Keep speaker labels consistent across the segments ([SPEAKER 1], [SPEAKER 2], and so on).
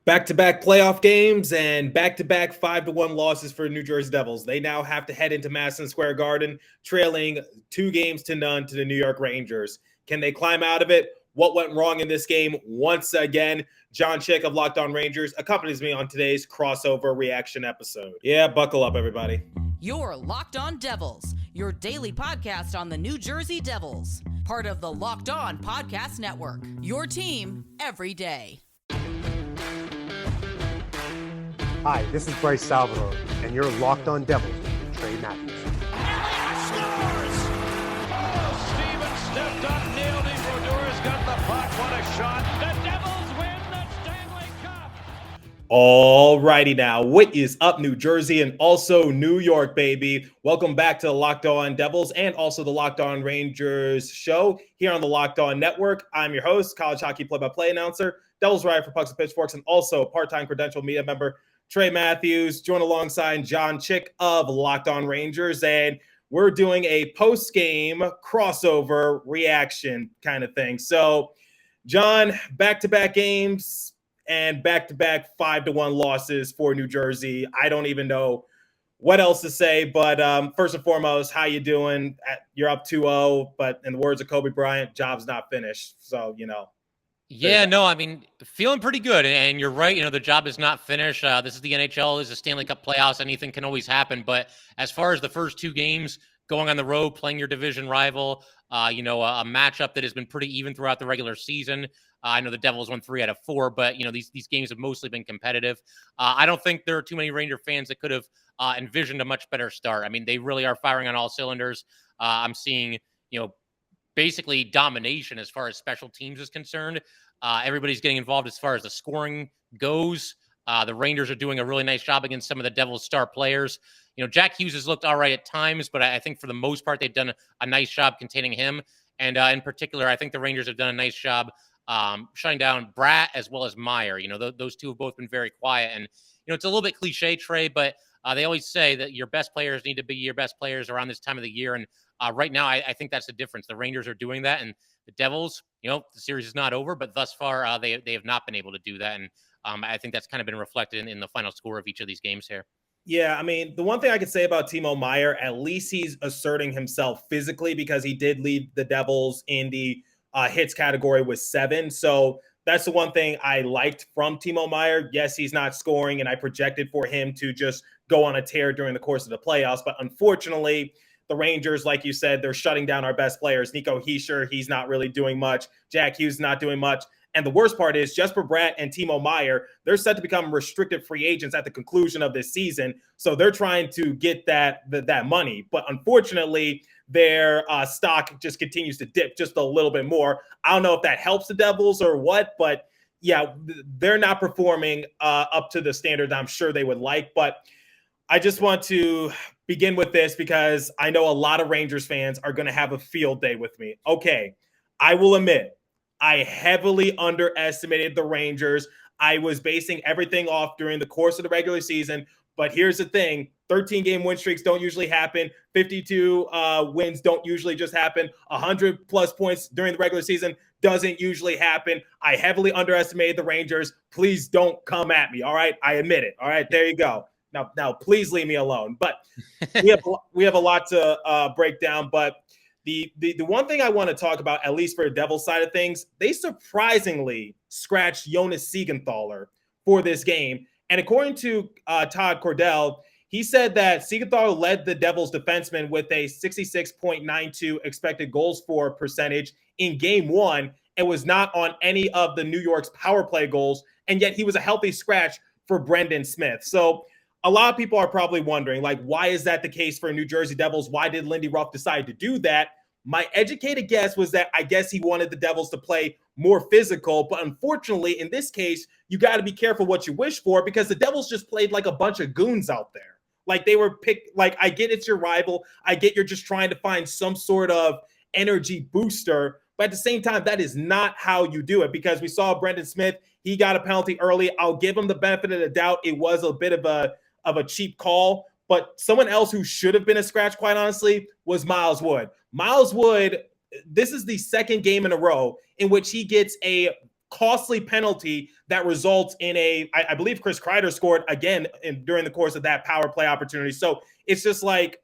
[SPEAKER 1] Back-to-back playoff games and back-to-back 5-1 losses for New Jersey Devils. They now have to head into Madison Square Garden, trailing 2-0 to the New York Rangers. Can they climb out of it? What went wrong in this game? Once again, Jon Chik of Locked On Rangers accompanies me on today's crossover reaction episode. Yeah, buckle up, everybody.
[SPEAKER 2] You're Locked On Devils, your daily podcast on the New Jersey Devils. Part of the Locked On Podcast Network, your team every day.
[SPEAKER 3] Hi, this is Bryce Salvador, and you're Locked On Devils with Trey Matthews.
[SPEAKER 4] Elliott scores! Oh, Stevens stepped up, nailed him. Brodor's got the puck. What a shot. The Devils win the Stanley Cup.
[SPEAKER 1] Alrighty now, what is up, New Jersey and also New York, baby? Welcome back to the Locked On Devils and also the Locked On Rangers show here on the Locked On Network. I'm your host, college hockey play-by-play announcer, Devils writer for Pucks and Pitchforks, and also part-time credential media member Trey Matthews, joined alongside Jon Chik of Locked On Rangers, and we're doing a post-game crossover reaction kind of thing. So, John, back-to-back games and back-to-back 5-1 losses for New Jersey. I don't even know what else to say, but first and foremost, how you doing? You're up 2-0, but in the words of Kobe Bryant, job's not finished. So,
[SPEAKER 5] Yeah, no, I mean, feeling pretty good. And you're right. The job is not finished. This is the NHL. This is a Stanley Cup playoffs. Anything can always happen. But as far as the first two games, going on the road, playing your division rival, a matchup that has been pretty even throughout the regular season. I know the Devils won 3 out of 4, but, these games have mostly been competitive. I don't think there are too many Ranger fans that could have envisioned a much better start. I mean, they really are firing on all cylinders. I'm seeing, basically domination as far as special teams is concerned. Everybody's getting involved as far as the scoring goes. The Rangers are doing a really nice job against some of the Devils' star players. Jack Hughes has looked all right at times, but I think for the most part, they've done a nice job containing him. And in particular, I think the Rangers have done a nice job shutting down Bratt as well as Meyer. Those two have both been very quiet. And, it's a little bit cliche, Trey, but they always say that your best players need to be your best players around this time of the year. And right now, I think that's the difference. The Rangers are doing that, and the Devils, the series is not over, but thus far, they have not been able to do that. And I think that's kind of been reflected in the final score of each of these games here.
[SPEAKER 1] Yeah, I mean, the one thing I could say about Timo Meier, at least he's asserting himself physically because he did lead the Devils in the hits category with 7. So that's the one thing I liked from Timo Meier. Yes, he's not scoring, and I projected for him to just go on a tear during the course of the playoffs. But unfortunately, the Rangers, like you said, they're shutting down our best players. Nico Hischier, he's not really doing much. Jack Hughes not doing much. And the worst part is Jesper Bratt and Timo Meier, they're set to become restricted free agents at the conclusion of this season. So they're trying to get that money. But unfortunately, their stock just continues to dip just a little bit more. I don't know if that helps the Devils or what, but yeah, they're not performing up to the standard I'm sure they would like. But I just want to begin with this because I know a lot of Rangers fans are going to have a field day with me. Okay, I will admit, I heavily underestimated the Rangers. I was basing everything off during the course of the regular season. But here's the thing, 13-game win streaks don't usually happen. 52 wins don't usually just happen. 100-plus points during the regular season doesn't usually happen. I heavily underestimated the Rangers. Please don't come at me, all right? I admit it, all right? There you go. Now, please leave me alone. But we have a lot to break down. But the one thing I want to talk about, at least for the Devils side of things, they surprisingly scratched Jonas Siegenthaler for this game. And according to Todd Cordell, he said that Siegenthaler led the Devils defenseman with a 66.92 expected goals for percentage in game 1 and was not on any of the New York's power play goals. And yet he was a healthy scratch for Brendan Smith. So a lot of people are probably wondering, why is that the case for New Jersey Devils? Why did Lindy Ruff decide to do that? My educated guess was that I guess he wanted the Devils to play more physical. But unfortunately, in this case, you got to be careful what you wish for because the Devils just played like a bunch of goons out there. They were picked. I get it's your rival. I get you're just trying to find some sort of energy booster. But at the same time, that is not how you do it because we saw Brendan Smith. He got a penalty early. I'll give him the benefit of the doubt. It was a bit of a cheap call, but someone else who should have been a scratch, quite honestly, was Miles Wood. Miles Wood, this is the second game in a row in which he gets a costly penalty that results in I believe Chris Kreider scored again during the course of that power play opportunity. So it's just like,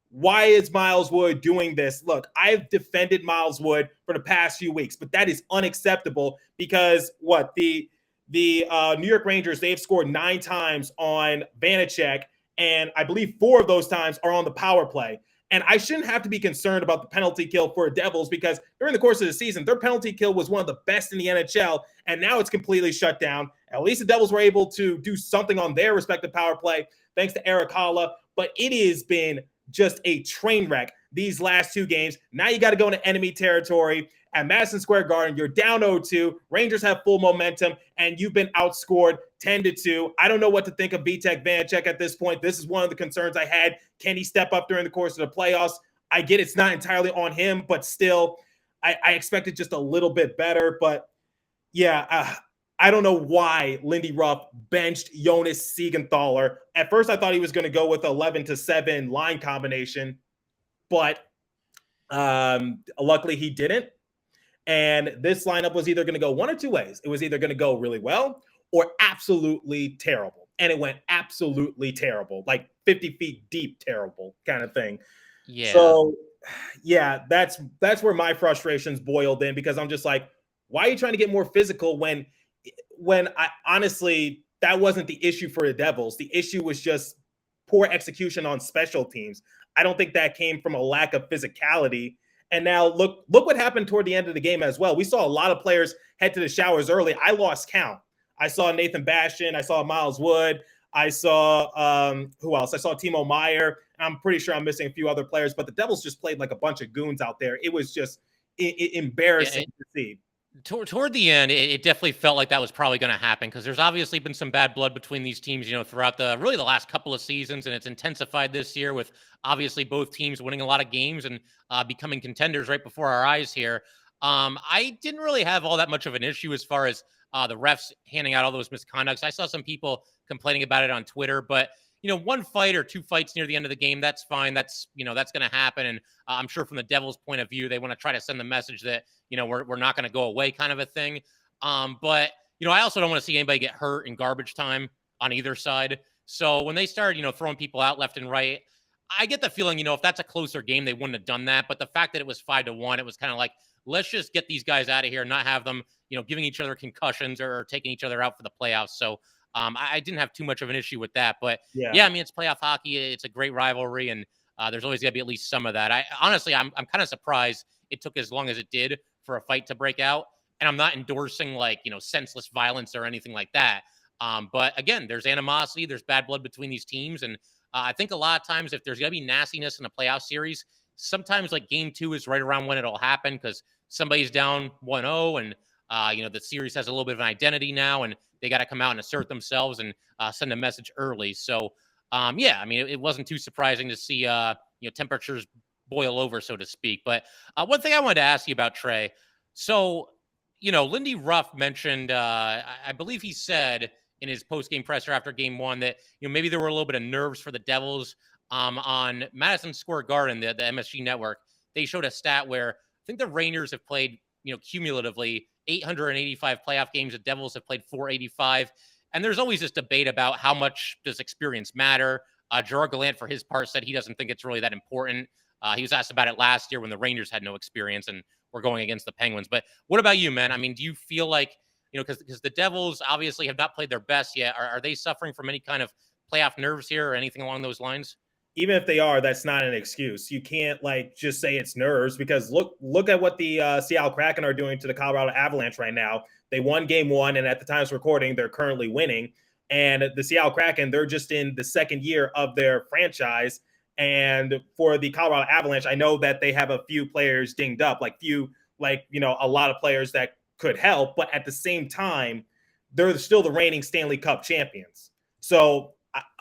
[SPEAKER 1] why is Miles Wood doing this? Look, I've defended Miles Wood for the past few weeks, but that is unacceptable because the New York Rangers, they've scored 9 times on Vanacek, and I believe 4 of those times are on the power play. And I shouldn't have to be concerned about the penalty kill for Devils because during the course of the season, their penalty kill was one of the best in the NHL, and now it's completely shut down. At least the Devils were able to do something on their respective power play, thanks to Erik Haula, but it has been just a train wreck these last 2 games. Now you got to go into enemy territory at Madison Square Garden. You're down 0-2. Rangers have full momentum, and you've been outscored 10-2. I don't know what to think of Vitek Vanacek at this point. This is one of the concerns I had. Can he step up during the course of the playoffs? I get it's not entirely on him, but still, I expected just a little bit better. But yeah, I don't know why Lindy Ruff benched Jonas Siegenthaler. At first, I thought he was going to go with 11-7 line combination, but luckily he didn't. And this lineup was either going to go one or 2 ways. It was either going to go really well or absolutely terrible. And it went absolutely terrible, like 50 feet deep, terrible kind of thing.
[SPEAKER 5] Yeah.
[SPEAKER 1] So, yeah, that's where my frustrations boiled in, because I'm just like, why are you trying to get more physical when I honestly, that wasn't the issue for the Devils. The issue was just poor execution on special teams. I don't think that came from a lack of physicality. And now look what happened toward the end of the game as well. We saw a lot of players head to the showers early. I lost count. I saw Nathan Bastian. I saw Miles Wood. I saw who else? I saw Timo Meier. I'm pretty sure I'm missing a few other players, but the Devils just played like a bunch of goons out there. It was just embarrassing to see.
[SPEAKER 5] Toward the end, it definitely felt like that was probably going to happen because there's obviously been some bad blood between these teams, throughout the last couple of seasons, and it's intensified this year with obviously both teams winning a lot of games and becoming contenders right before our eyes here. I didn't really have all that much of an issue as far as the refs handing out all those misconducts. I saw some people complaining about it on Twitter, but 1 fight or 2 fights near the end of the game, that's fine. That's that's going to happen, and I'm sure from the Devils' point of view, they want to try to send the message that we're not going to go away, kind of a thing. But I also don't want to see anybody get hurt in garbage time on either side. So when they started throwing people out left and right, I get the feeling if that's a closer game, they wouldn't have done that. But the fact that it was 5-1, it was kind of like, let's just get these guys out of here and not have them giving each other concussions or taking each other out for the playoffs. So I didn't have too much of an issue with that, but yeah, I mean, it's playoff hockey. It's a great rivalry, and there's always got to be at least some of that. Honestly, I'm kind of surprised it took as long as it did for a fight to break out, and I'm not endorsing senseless violence or anything like that. But again, there's animosity, there's bad blood between these teams, and I think a lot of times if there's going to be nastiness in a playoff series, sometimes like game 2 is right around when it'll happen because somebody's down 1-0 and the series has a little bit of an identity now, and they got to come out and assert themselves and send a message early. So, yeah, I mean, it wasn't too surprising to see, temperatures boil over, so to speak. But one thing I wanted to ask you about, Trey. So, Lindy Ruff mentioned, I believe he said in his post-game presser after game 1 that, maybe there were a little bit of nerves for the Devils on Madison Square Garden, the MSG network. They showed a stat where I think the Rangers have played, cumulatively 885 playoff games. The Devils have played 485. And there's always this debate about how much does experience matter. Gerard Gallant, for his part, said he doesn't think it's really that important. He was asked about it last year when the Rangers had no experience and were going against the Penguins. But what about you, man? I mean, do you feel like, because the Devils obviously have not played their best yet, are they suffering from any kind of playoff nerves here or anything along those lines?
[SPEAKER 1] Even if they are, that's not an excuse. You can't just say it's nerves, because look at what the Seattle Kraken are doing to the Colorado Avalanche right now. They won game 1, and at the time of recording, they're currently winning. And the Seattle Kraken, they're just in the 2nd year of their franchise. And for the Colorado Avalanche, I know that they have a few players dinged up, a lot of players that could help. But at the same time, they're still the reigning Stanley Cup champions. So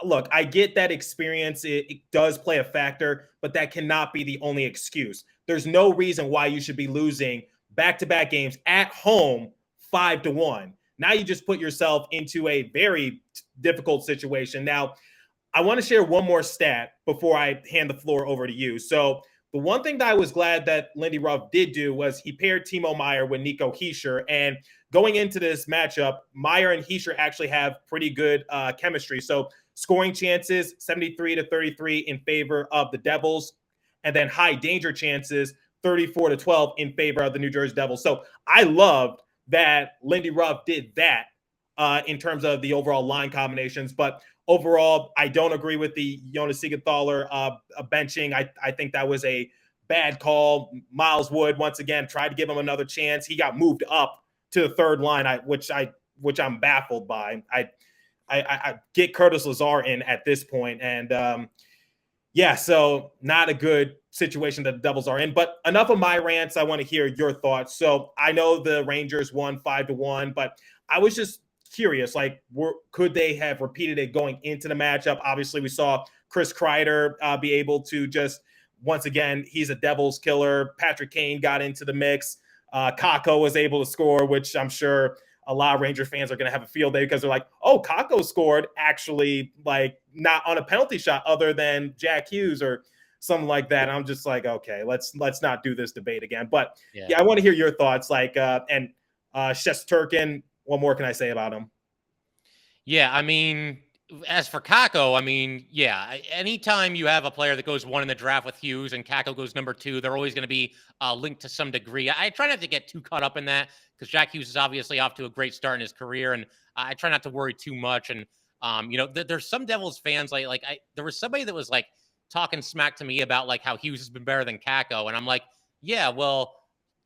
[SPEAKER 1] look, I get that experience. It does play a factor, but that cannot be the only excuse. There's no reason why you should be losing back-to-back games at home 5-1. Now you just put yourself into a very difficult situation. Now, I want to share one more stat before I hand the floor over to you. So The one thing that I was glad that Lindy Ruff did do was he paired Timo Meier with Nico Hischier. And going into this matchup, Meier and Hischier actually have pretty good chemistry. So scoring chances, 73-33 in favor of the Devils. And then high danger chances, 34-12 in favor of the New Jersey Devils. So I loved that Lindy Ruff did that in terms of the overall line combinations. But overall, I don't agree with the Jonas Siegenthaler benching. I think that was a bad call. Miles Wood, once again, tried to give him another chance. He got moved up to the third line, which I'm baffled by. I get Curtis Lazar in at this point, and so not a good situation that the Devils are in. But enough of my rants. I want to hear your thoughts. So I know the Rangers won 5-1, but I was just curious, could they have repeated it going into the matchup? Obviously, we saw Chris Kreider be able to just, once again, he's a Devils killer. Patrick Kane got into the mix. Kakko was able to score, which I'm sure a lot of Ranger fans are going to have a field day because they're like, oh, Kakko scored actually, not on a penalty shot other than Jack Hughes or something like that. And I'm just like, okay, let's not do this debate again. But yeah I want to hear your thoughts. And Shesterkin, what more can I say about him?
[SPEAKER 5] Yeah, I mean, as for Kakko, I mean, yeah, anytime you have a player that goes 1 in the draft with Hughes and Kakko goes number 2, they're always going to be linked to some degree. I try not to get too caught up in that because Jack Hughes is obviously off to a great start in his career, and I try not to worry too much. And there's some Devils fans there was somebody that was talking smack to me about how Hughes has been better than Kakko, and I'm like, yeah, well,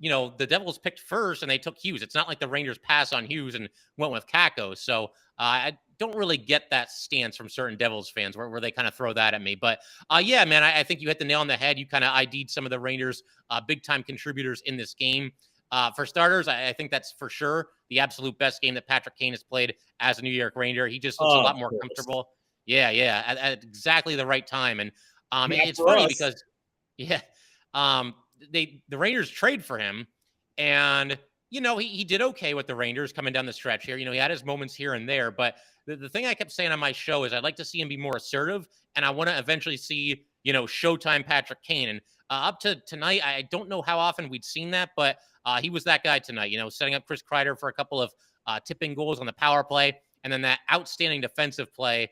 [SPEAKER 5] the Devils picked first and they took Hughes. It's not like the Rangers passed on Hughes and went with Kakko. So I don't really get that stance from certain Devils fans where they kind of throw that at me. But yeah, man, I think you hit the nail on the head. You kind of ID'd some of the Rangers' big-time contributors in this game. For starters, I think that's for sure the absolute best game that Patrick Kane has played as a New York Ranger. He just looks a lot more comfortable. Yeah, at exactly the right time. And it's funny because, the Rangers trade for him, and he did okay with the Rangers coming down the stretch here. He had his moments here and there, but the thing I kept saying on my show is I'd like to see him be more assertive, and I want to eventually see Showtime Patrick Kane. And up to tonight, I don't know how often we'd seen that, but he was that guy tonight. Setting up Chris Kreider for a couple of tipping goals on the power play, and then that outstanding defensive play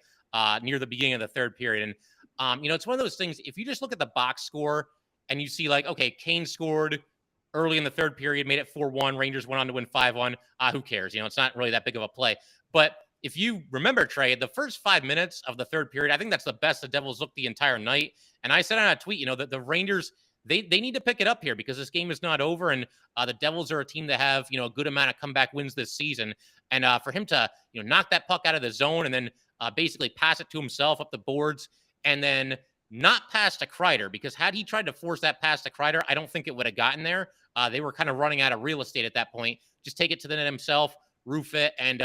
[SPEAKER 5] near the beginning of the third period. And it's one of those things. If you just look at the box score and you see okay, Kane scored early in the third period, made it 4-1. Rangers went on to win 5-1. Who cares? It's not really that big of a play. But if you remember, Trey, the first 5 minutes of the third period, I think that's the best the Devils looked the entire night. And I said on a tweet, that the Rangers, they need to pick it up here because this game is not over. And the Devils are a team that have, a good amount of comeback wins this season. And for him to, knock that puck out of the zone and then basically pass it to himself up the boards and then not pass to Kreider, because had he tried to force that pass to Kreider, I don't think it would have gotten there. They were kind of running out of real estate at that point. Just take it to the net himself, roof it, and,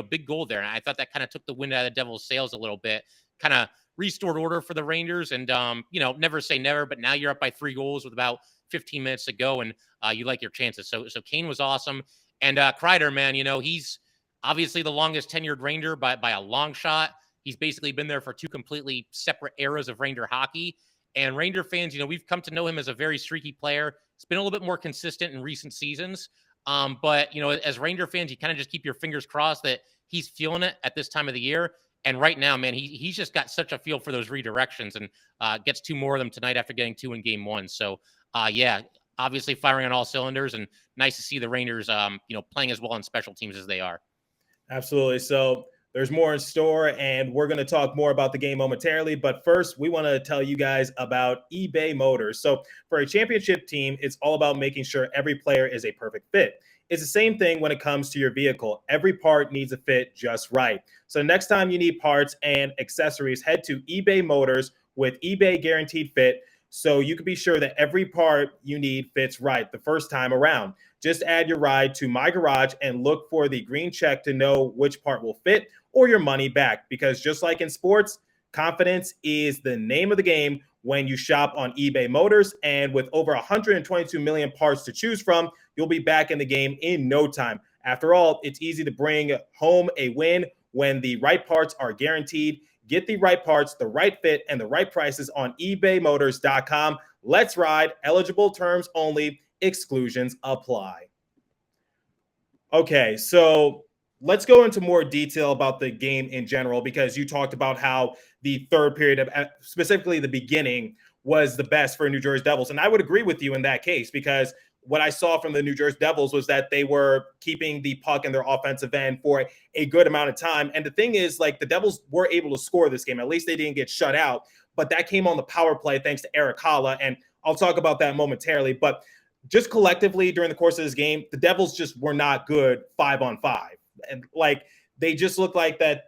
[SPEAKER 5] big goal there. And I thought that kind of took the wind out of the Devils' sails a little bit, kind of restored order for the Rangers. And, never say never, but now you're up by 3 goals with about 15 minutes to go, and you like your chances. So Kane was awesome. And Kreider, man, he's obviously the longest tenured Ranger by a long shot. He's basically been there for 2 completely separate eras of Ranger hockey. And Ranger fans, we've come to know him as a very streaky player. It's been a little bit more consistent in recent seasons. But, as Ranger fans, you kind of just keep your fingers crossed that he's feeling it at this time of the year. And right now, man, he's just got such a feel for those redirections, and gets 2 more of them tonight after getting 2 in game 1. So, obviously firing on all cylinders, and nice to see the Rangers, playing as well on special teams as they are.
[SPEAKER 1] Absolutely. So there's more in store, and we're going to talk more about the game momentarily. But first, we want to tell you guys about eBay Motors. So for a championship team, it's all about making sure every player is a perfect fit. It's the same thing when it comes to your vehicle. Every part needs to fit just right. So next time you need parts and accessories, head to eBay Motors with eBay Guaranteed Fit, so you can be sure that every part you need fits right the first time around. Just add your ride to My Garage and look for the green check to know which part will fit or your money back. Because just like in sports, confidence is the name of the game when you shop on eBay Motors. And with over 122 million parts to choose from, you'll be back in the game in no time. After all, it's easy to bring home a win when the right parts are guaranteed. Get the right parts, the right fit, and the right prices on ebaymotors.com. Let's ride. Eligible terms only. Exclusions apply. Okay, so let's go into more detail about the game in general, because you talked about how the third period of specifically the beginning was the best for New Jersey Devils. And I would agree with you in that case, because what I saw from the New Jersey Devils was that they were keeping the puck in their offensive end for a good amount of time. And the thing is, like, the Devils were able to score this game. At least they didn't get shut out, but that came on the power play thanks to Erik Haula. And I'll talk about that momentarily. But just collectively during the course of this game, the Devils just were not good 5-on-5. And like, they just looked like that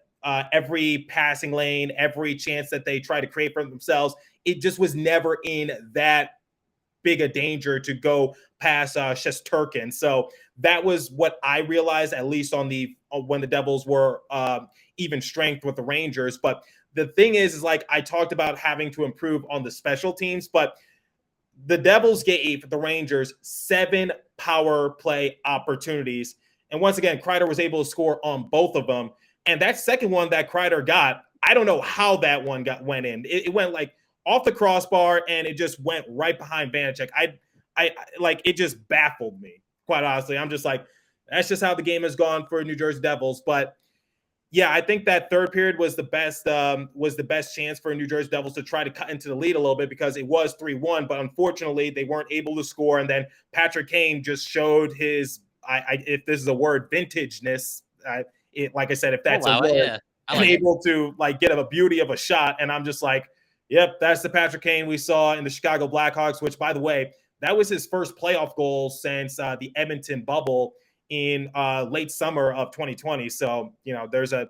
[SPEAKER 1] every passing lane, every chance that they try to create for themselves, it just was never in that big a danger to go past Shesterkin. So that was what I realized, at least on the when the Devils were even strength with the Rangers. But the thing is like, I talked about having to improve on the special teams, but the Devils gave the Rangers 7 power play opportunities. And once again, Kreider was able to score on both of them. And that second one that Kreider got, I don't know how that one went in. It went like off the crossbar, and it just went right behind Vanacek. I like, it just baffled me, quite honestly. I'm just like, that's just how the game has gone for New Jersey Devils. But yeah, I think that third period was the best chance for New Jersey Devils to try to cut into the lead a little bit, because it was 3-1, but unfortunately they weren't able to score. And then Patrick Kane just showed his, if this is a word, vintageness. Like I said, if that's a word,
[SPEAKER 5] yeah.
[SPEAKER 1] and able to like get a beauty of a shot. And I'm just like, yep, that's the Patrick Kane we saw in the Chicago Blackhawks, which, by the way, that was his first playoff goal since the Edmonton bubble in late summer of 2020. So, you know, there's a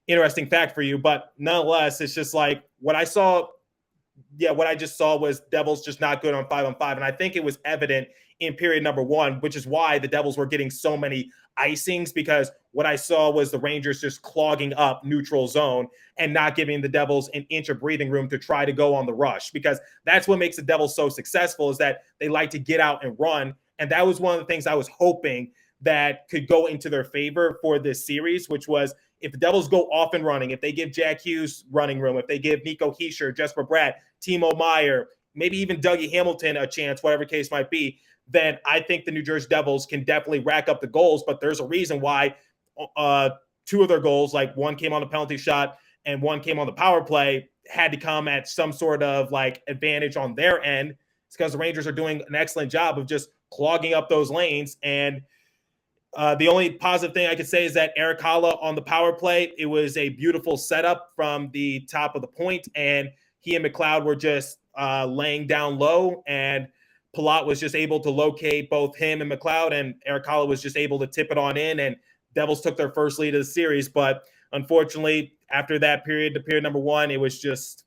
[SPEAKER 1] interesting fact for you. But nonetheless, it's just like what I saw. Yeah, what I just saw was Devils just not good on 5-on-5. And I think it was evident in period number 1, which is why the Devils were getting so many icings, because what I saw was the Rangers just clogging up neutral zone and not giving the Devils an inch of breathing room to try to go on the rush, because that's what makes the Devils so successful, is that they like to get out and run. And that was one of the things I was hoping that could go into their favor for this series, which was if the Devils go off and running, if they give Jack Hughes running room, if they give Nico Hischier, Jesper Bratt, Timo Meier, maybe even Dougie Hamilton a chance, whatever case might be, then I think the New Jersey Devils can definitely rack up the goals. But there's a reason why 2 of their goals, like one came on a penalty shot and one came on the power play, had to come at some sort of like advantage on their end. It's because the Rangers are doing an excellent job of just clogging up those lanes. And the only positive thing I could say is that Erik Haula on the power play, it was a beautiful setup from the top of the point, and he and McLeod were just laying down low, and Palat was just able to locate both him and McLeod, and Erik Haula was just able to tip it on in, and Devils took their first lead of the series. But unfortunately, after that period, to period number 1, it was just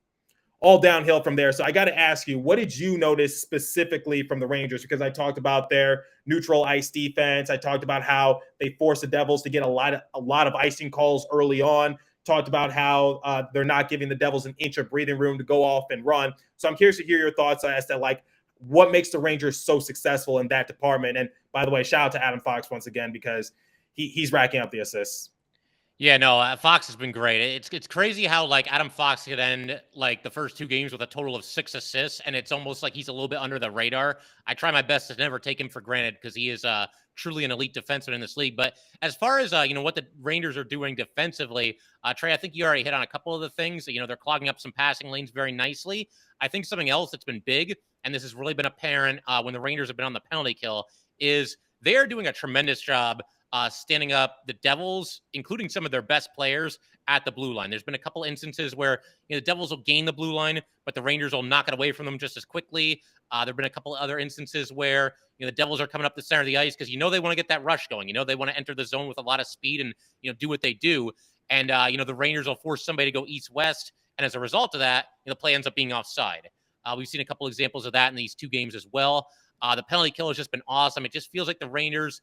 [SPEAKER 1] all downhill from there. So I got to ask you, what did you notice specifically from the Rangers? Because I talked about their neutral ice defense. I talked about how they forced the Devils to get a lot of icing calls early on. Talked about how they're not giving the Devils an inch of breathing room to go off and run. So I'm curious to hear your thoughts as to like what makes the Rangers so successful in that department. And by the way, shout out to Adam Fox once again, because he's racking up the assists.
[SPEAKER 5] Yeah, no, Fox has been great. It's crazy how like Adam Fox could end like the first 2 games with a total of 6 assists, and it's almost like he's a little bit under the radar. I try my best to never take him for granted, because he is truly an elite defenseman in this league. But as far as what the Rangers are doing defensively, Trey, I think you already hit on a couple of the things. They're clogging up some passing lanes very nicely. I think something else that's been big, and this has really been apparent when the Rangers have been on the penalty kill, is they are doing a tremendous job standing up the Devils, including some of their best players, at the blue line. There's been a couple instances where the Devils will gain the blue line, but the Rangers will knock it away from them just as quickly. There have been a couple other instances where the Devils are coming up the center of the ice because they want to get that rush going. They want to enter the zone with a lot of speed and do what they do. And the Rangers will force somebody to go east-west, and as a result of that, the play ends up being offside. We've seen a couple examples of that in these 2 games as well. The penalty kill has just been awesome. It just feels like the Rangers,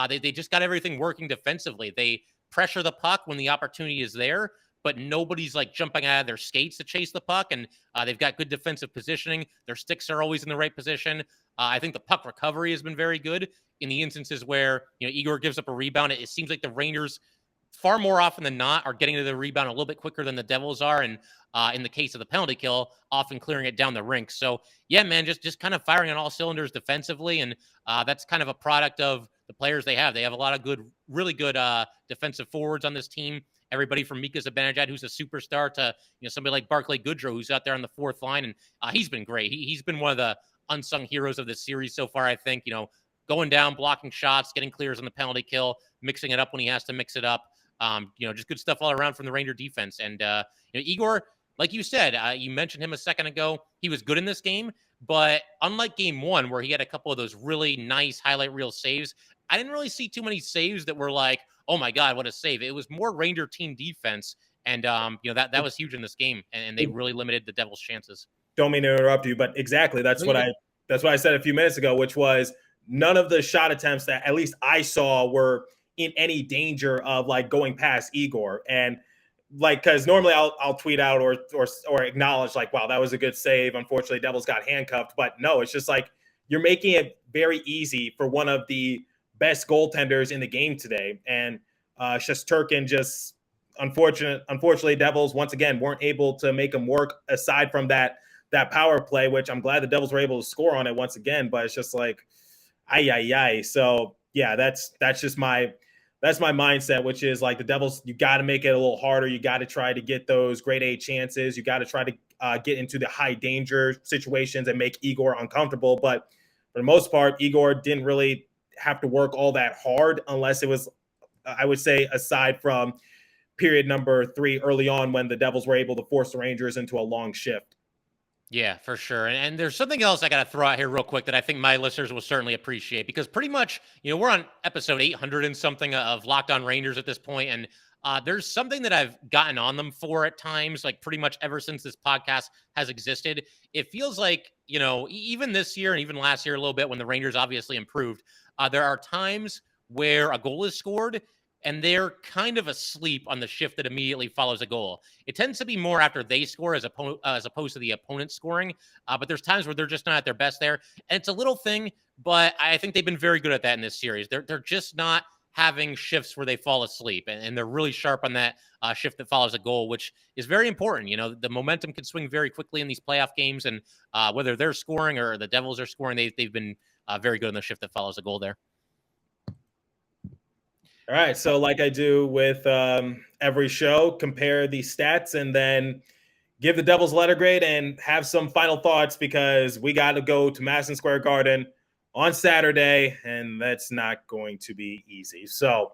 [SPEAKER 5] they just got everything working defensively. They pressure the puck when the opportunity is there, but nobody's like jumping out of their skates to chase the puck. And they've got good defensive positioning. Their sticks are always in the right position. I think the puck recovery has been very good in the instances where, Igor gives up a rebound. It seems like the Rangers far more often than not are getting to the rebound a little bit quicker than the Devils are. And in the case of the penalty kill, often clearing it down the rink. So yeah, man, just kind of firing on all cylinders defensively. And that's kind of a product of the players they have. They have a lot of good, really good defensive forwards on this team. Everybody from Mika Zibanejad, who's a superstar, to somebody like Barclay Goodrow, who's out there on the fourth line, and he's been great. He's been one of the unsung heroes of this series so far. I think going down, blocking shots, getting clears on the penalty kill, mixing it up when he has to mix it up. Just good stuff all around from the Ranger defense. And Igor, like you said, you mentioned him a second ago. He was good in this game, but unlike game one, where he had a couple of those really nice highlight reel saves, I didn't really see too many saves that were like, oh my God, what a save. It was more Ranger team defense. And, that was huge in this game, and they really limited the Devils' chances.
[SPEAKER 1] Don't mean to interrupt you, but exactly. That's what I said a few minutes ago, which was none of the shot attempts that at least I saw were in any danger of like going past Igor. And like, cause normally I'll tweet out or acknowledge like, wow, that was a good save. Unfortunately, Devils got handcuffed, but no, it's just like, you're making it very easy for one of the best goaltenders in the game today. And Shesterkin just unfortunately, Devils once again weren't able to make him work aside from that power play, which I'm glad the Devils were able to score on it once again, but it's just like, ay. So yeah, that's just my mindset, which is like the Devils, you got to make it a little harder. You got to try to get those grade A chances. You got to try to get into the high danger situations and make Igor uncomfortable. But for the most part, Igor didn't really have to work all that hard unless it was, I would say, aside from period number 3 early on when the Devils were able to force the Rangers into a long shift.
[SPEAKER 5] Yeah, for sure. And there's something else I got to throw out here real quick that I think my listeners will certainly appreciate, because pretty much, we're on episode 800 and something of Locked On Rangers at this point, and there's something that I've gotten on them for at times, like pretty much ever since this podcast has existed. It feels like, even this year and even last year a little bit when the Rangers obviously improved, there are times where a goal is scored and they're kind of asleep on the shift that immediately follows a goal. It tends to be more after they score as opposed to the opponent scoring. But there's times where they're just not at their best there. And it's a little thing, but I think they've been very good at that in this series. They're just not having shifts where they fall asleep. And they're really sharp on that shift that follows a goal, which is very important. The momentum can swing very quickly in these playoff games. And whether they're scoring or the Devils are scoring, they've been very good on the shift that follows a goal there.
[SPEAKER 1] All right, so like I do with every show, compare the stats and then give the Devils letter grade and have some final thoughts, because we got to go to Madison Square Garden on Saturday, and that's not going to be easy. So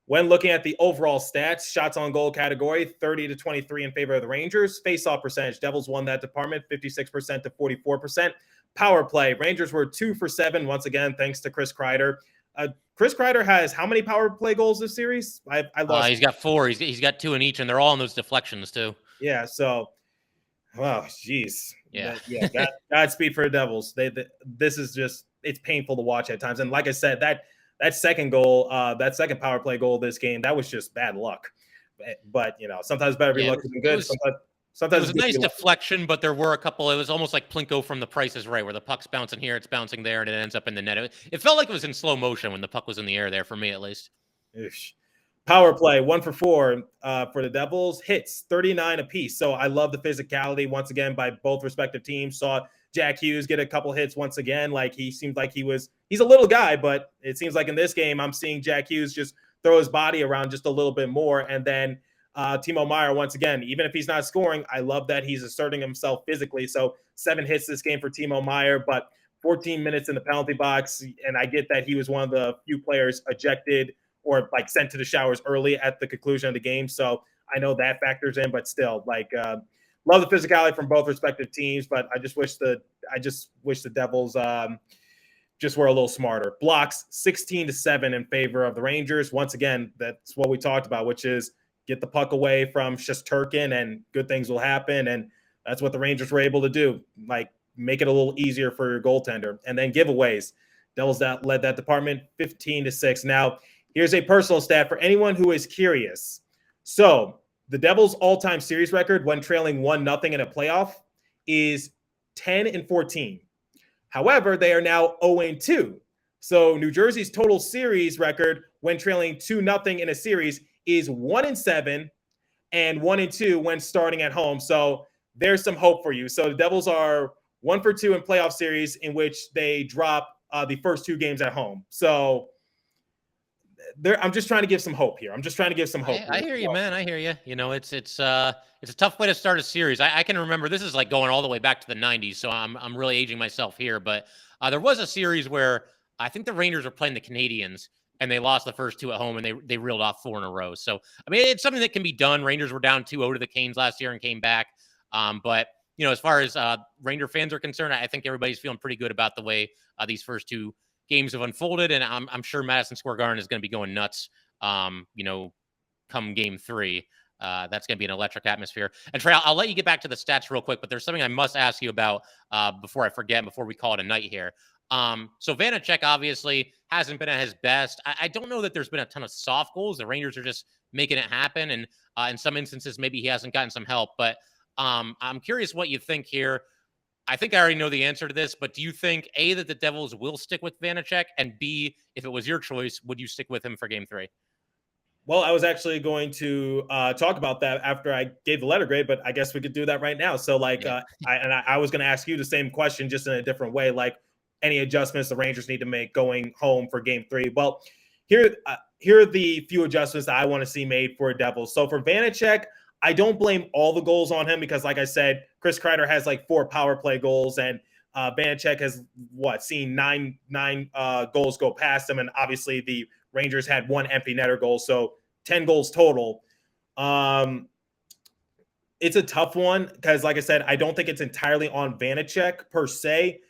[SPEAKER 1] when looking at the overall stats, shots on goal category, 30-23 in favor of the Rangers. Face-off percentage, Devils won that department, 56% to 44%. Power play, Rangers were 2 for 7, once again, thanks to Chris Kreider. Chris Kreider has how many power play goals this series? I lost.
[SPEAKER 5] He's got 4. He's got 2 in each, and they're all in those deflections too.
[SPEAKER 1] Yeah. So, wow, geez.
[SPEAKER 5] Yeah.
[SPEAKER 1] Godspeed for the Devils. This is just, it's painful to watch at times. And like I said, that second goal, that second power play goal this game, that was just bad luck. But sometimes better be lucky than good. Sometimes
[SPEAKER 5] it was a nice deflection, but there were a couple. It was almost like Plinko from The Price is Right, where the puck's bouncing here, it's bouncing there, and it ends up in the net. It felt like it was in slow motion when the puck was in the air there, for me at least.
[SPEAKER 1] Power play, 1 for 4 for the Devils. Hits, 39 apiece. So I love the physicality once again by both respective teams. Saw Jack Hughes get a couple hits once again. Like he seemed like he's a little guy, but it seems like in this game I'm seeing Jack Hughes just throw his body around just a little bit more. And then Timo Meier, once again, even if he's not scoring, I love that he's asserting himself physically. So 7 hits this game for Timo Meier, but 14 minutes in the penalty box. And I get that he was one of the few players ejected or like sent to the showers early at the conclusion of the game. So I know that factors in, but still, love the physicality from both respective teams. But I just wish the Devils just were a little smarter. Blocks, 16-7 in favor of the Rangers. Once again, that's what we talked about, which is get the puck away from Shesterkin and good things will happen. And that's what the Rangers were able to do. Like, make it a little easier for your goaltender. And then giveaways. Devils led that department 15-6. Now, here's a personal stat for anyone who is curious. So the Devils' all-time series record when trailing 1-0 in a playoff is 10-14. However, they are now 0-2. So New Jersey's total series record when trailing 2-0 in a series is 1-7 and 1-2 when starting at home. So there's some hope for you. So the Devils are 1-2 in playoff series in which they drop the first 2 games at home. So I'm just trying to give some hope here. I'm just trying to give some hope.
[SPEAKER 5] I hear you, man. I hear you. It's a tough way to start a series. I can remember this is like going all the way back to the 90s, so I'm really aging myself here. But there was a series where I think the Rangers were playing the Canadiens, and they lost the first 2 at home, and they reeled off 4 in a row. So I mean, it's something that can be done. Rangers were down 2-0 to the Canes last year and came back. But as far as Ranger fans are concerned, I think everybody's feeling pretty good about the way these first 2 games have unfolded, and I'm sure Madison Square Garden is going to be going nuts. Come game 3. That's going to be an electric atmosphere. And Trey, I'll let you get back to the stats real quick, but there's something I must ask you about before I forget, before we call it a night here. So Vanacek obviously hasn't been at his best. I don't know that there's been a ton of soft goals. The Rangers are just making it happen. And in some instances, maybe he hasn't gotten some help. But I'm curious what you think here. I think I already know the answer to this, but do you think, A, that the Devils will stick with Vanacek, and B, if it was your choice, would you stick with him for game 3?
[SPEAKER 1] Well, I was actually going to talk about that after I gave the letter grade, but I guess we could do that right now. So, I was going to ask you the same question, just in a different way. Like, any adjustments the Rangers need to make going home for game 3? Well, here are the few adjustments that I want to see made for Devils. So for Vanacek, I don't blame all the goals on him because, like I said, Chris Kreider has like 4 power play goals, and Vanacek has seen nine goals go past him, and obviously the Rangers had 1 empty netter goal, so 10 goals total. It's a tough one because, like I said, I don't think it's entirely on Vanacek per se,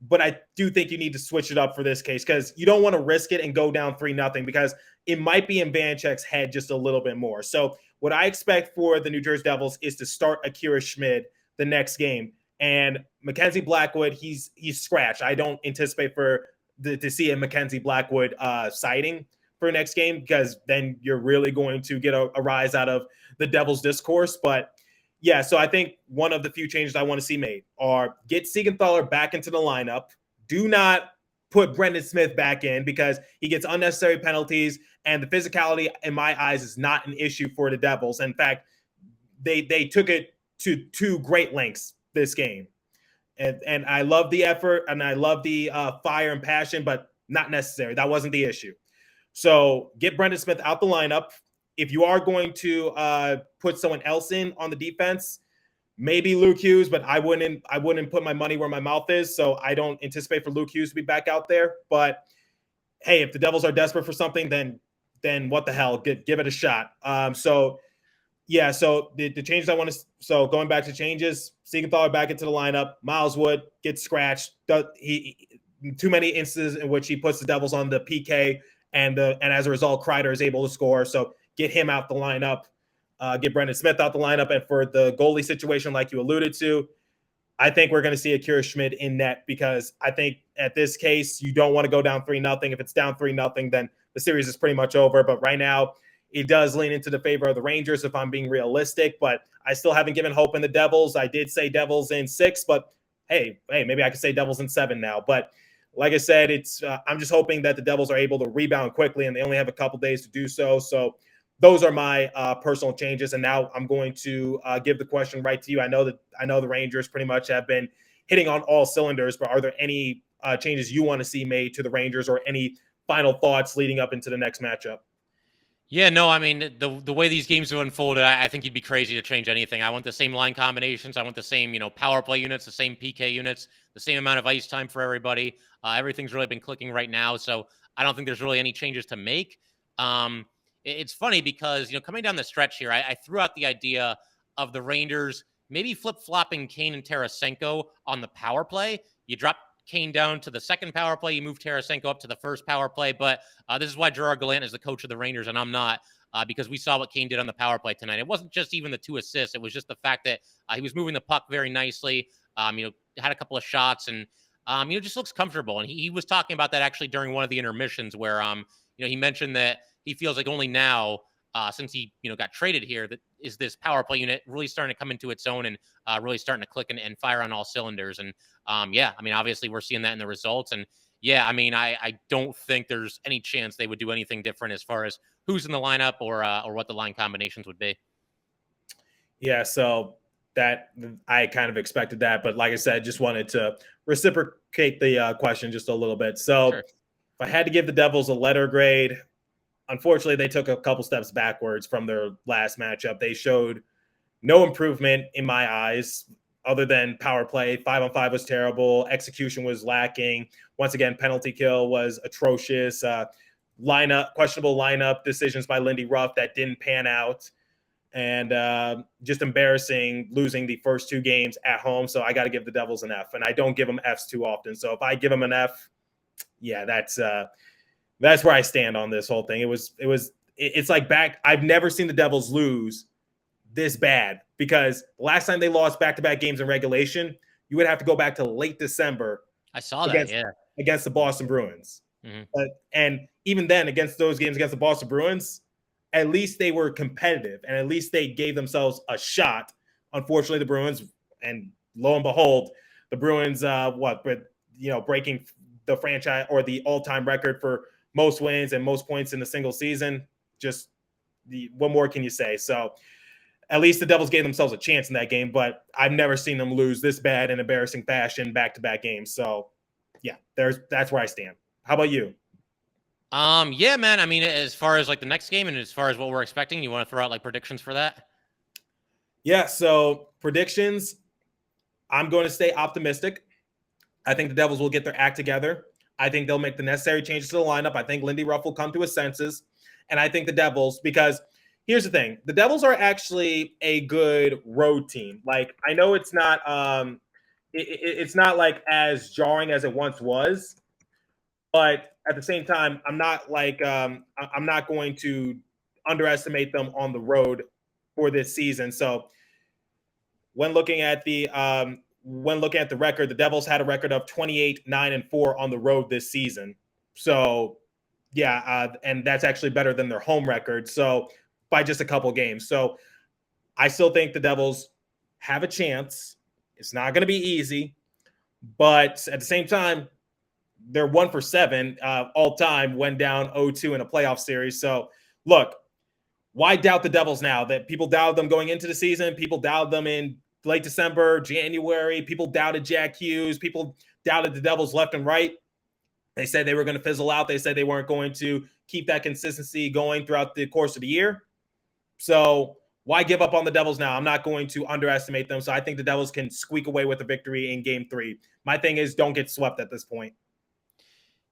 [SPEAKER 1] but I do think you need to switch it up for this case because you don't want to risk it and go down 3-0 because it might be in Vanacek's head just a little bit more. So what I expect for the New Jersey Devils is to start Akira Schmid the next game. And Mackenzie Blackwood, he's scratched. I don't anticipate to see a Mackenzie Blackwood sighting for next game because then you're really going to get a rise out of the Devils discourse. But yeah, so I think one of the few changes I want to see made are get Siegenthaler back into the lineup. Do not put Brendan Smith back in because he gets unnecessary penalties, and the physicality, in my eyes, is not an issue for the Devils. In fact, they took it to great lengths this game. And I love the effort, and I love the fire and passion, but not necessary. That wasn't the issue. So get Brendan Smith out the lineup. If you are going to put someone else in on the defense, maybe Luke Hughes, but I wouldn't put my money where my mouth is. So I don't anticipate for Luke Hughes to be back out there. But hey, if the Devils are desperate for something, then what the hell? Give it a shot. So the changes I want to. So going back to changes, Siegenthaler back into the lineup. Miles Wood gets scratched. Too many instances in which he puts the Devils on the PK, and as a result, Kreider is able to score. So get him out the lineup. Get Brendan Smith out the lineup. And for the goalie situation, like you alluded to, I think we're going to see Akira Schmid in net because I think at this case, you don't want to go down 3-0. If it's down 3-0, then the series is pretty much over. But right now, it does lean into the favor of the Rangers if I'm being realistic. But I still haven't given hope in the Devils. I did say Devils in 6, but hey, maybe I could say Devils in 7 now. But like I said, I'm just hoping that the Devils are able to rebound quickly, and they only have a couple days to do so. So those are my personal changes. And now I'm going to give the question right to you. I know the Rangers pretty much have been hitting on all cylinders, but are there any changes you want to see made to the Rangers or any final thoughts leading up into the next matchup?
[SPEAKER 5] Yeah, no, I mean, the way these games have unfolded, I think you'd be crazy to change anything. I want the same line combinations. I want the same, power play units, the same PK units, the same amount of ice time for everybody. Everything's really been clicking right now, so I don't think there's really any changes to make. It's funny because, coming down the stretch here, I threw out the idea of the Rangers maybe flip-flopping Kane and Tarasenko on the power play. You drop Kane down to the second power play. You move Tarasenko up to the first power play. But this is why Gerard Gallant is the coach of the Rangers, and I'm not, because we saw what Kane did on the power play tonight. It wasn't just even the 2 assists. It was just the fact that he was moving the puck very nicely, had a couple of shots, and, just looks comfortable. And he was talking about that actually during one of the intermissions where, he mentioned that he feels like only now, since he, got traded here, that is this power play unit really starting to come into its own and really starting to click and fire on all cylinders. And obviously we're seeing that in the results. And I don't think there's any chance they would do anything different as far as who's in the lineup or what the line combinations would be.
[SPEAKER 1] Yeah, so that I kind of expected that, but like I said, just wanted to reciprocate the question just a little bit. So
[SPEAKER 5] Sure.
[SPEAKER 1] if I had to give the Devils a letter grade, unfortunately, they took a couple steps backwards from their last matchup. They showed no improvement in my eyes, other than power play. 5-on-5 was terrible. Execution was lacking. Once again, penalty kill was atrocious. Questionable lineup decisions by Lindy Ruff that didn't pan out. And just embarrassing losing the first 2 games at home. So I got to give the Devils an F, and I don't give them Fs too often. So if I give them an F, yeah, that's where I stand on this whole thing. It's like I've never seen the Devils lose this bad, because last time they lost back-to-back games in regulation, you would have to go back to late December.
[SPEAKER 5] I saw that,
[SPEAKER 1] against the Boston Bruins.
[SPEAKER 5] Mm-hmm.
[SPEAKER 1] And even then, against those games against the Boston Bruins, at least they were competitive, and at least they gave themselves a shot. Unfortunately, the Bruins, and lo and behold, the Bruins, breaking the franchise or the all-time record for most wins and most points in a single season. What more can you say? So at least the Devils gave themselves a chance in that game, but I've never seen them lose this bad in embarrassing fashion back-to-back games. So yeah, that's where I stand. How about you?
[SPEAKER 5] Yeah, man. I mean, as far as like the next game and as far as what we're expecting, you want to throw out like predictions for that?
[SPEAKER 1] Yeah. So predictions, I'm going to stay optimistic. I think the Devils will get their act together. I think they'll make the necessary changes to the lineup. I think Lindy Ruff will come to his senses. And I think the Devils, because here's the thing, the Devils are actually a good road team. Like, I know it's not it's not like as jarring as it once was, but at the same time, I'm not going to underestimate them on the road for this season. So when looking at the record, the Devils had a record of 28-9-4 on the road this season. So yeah, and that's actually better than their home record. So by just a couple games. So I still think the Devils have a chance. It's not going to be easy, but at the same time, they're 1-for-7 all time when down 0-2 in a playoff series. So look, why doubt the Devils now? That people doubted them going into the season. People doubted them in late December, January. People doubted Jack Hughes. People doubted the Devils left and right. They said they were going to fizzle out. They said they weren't going to keep that consistency going throughout the course of the year. So why give up on the Devils now? I'm not going to underestimate them. So I think the Devils can squeak away with a victory in Game 3. My thing is, don't get swept at this point.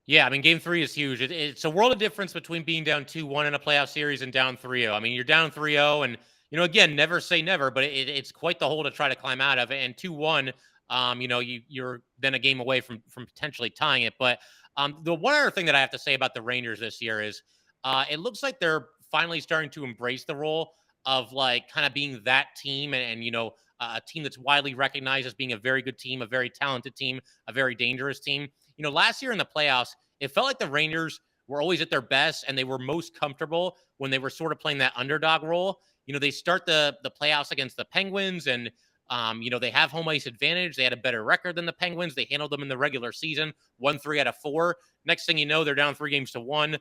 [SPEAKER 5] Yeah, I mean, Game 3 is huge. It's a world of difference between being down 2-1 in a playoff series and down 3-0. I mean, you're down 3-0, and, again, never say never, but it's quite the hole to try to climb out of. And 2-1, you're then a game away from potentially tying it. But the one other thing that I have to say about the Rangers this year is it looks like they're finally starting to embrace the role of, like, kind of being that team and a team that's widely recognized as being a very good team, a very talented team, a very dangerous team. Last year in the playoffs, it felt like the Rangers were always at their best and they were most comfortable when they were sort of playing that underdog role. They start the playoffs against the Penguins and, they have home ice advantage. They had a better record than the Penguins. They handled them in the regular season, won 3 out of 4. Next thing you know, they're down 3-1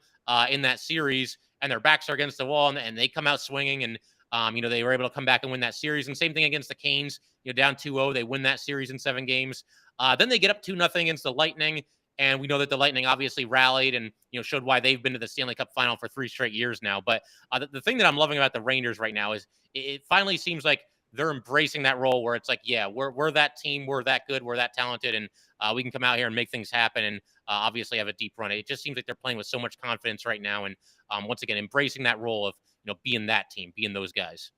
[SPEAKER 5] in that series and their backs are against the wall and they come out swinging and, they were able to come back and win that series. And same thing against the Canes, down 2-0. They win that series in 7 games. Then they get up 2-0 against the Lightning. And we know that the Lightning obviously rallied and, showed why they've been to the Stanley Cup final for 3 straight years now. But the thing that I'm loving about the Rangers right now is it finally seems like they're embracing that role where it's like, yeah, we're that team. We're that good. We're that talented. And we can come out here and make things happen and obviously have a deep run. It just seems like they're playing with so much confidence right now. And once again, embracing that role of, being that team, being those guys.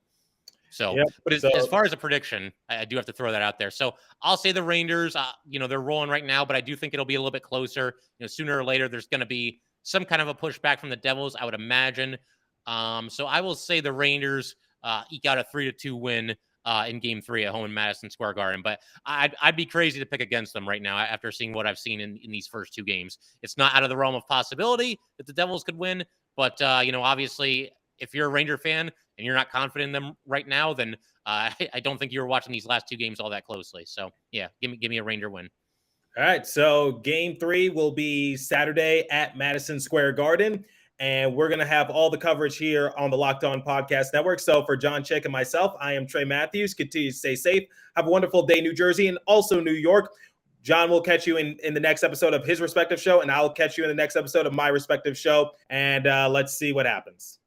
[SPEAKER 5] So, yep. But as far as a prediction, I do have to throw that out there. So I'll say the Rangers, they're rolling right now, but I do think it'll be a little bit closer. Sooner or later, there's going to be some kind of a pushback from the Devils, I would imagine. So I will say the Rangers eke out a 3-2 win in Game 3 at home in Madison Square Garden. But I'd be crazy to pick against them right now after seeing what I've seen in these first 2 games. It's not out of the realm of possibility that the Devils could win, but obviously, if you're a Ranger fan and you're not confident in them right now, then I don't think you were watching these last 2 games all that closely. So yeah, give me a Ranger win.
[SPEAKER 1] All right. So Game 3 will be Saturday at Madison Square Garden. And we're going to have all the coverage here on the Locked On Podcast Network. So for Jon Chik and myself, I am Trey Matthews. Continue to stay safe. Have a wonderful day, New Jersey, and also New York. John will catch you in the next episode of his respective show, and I'll catch you in the next episode of my respective show. And let's see what happens.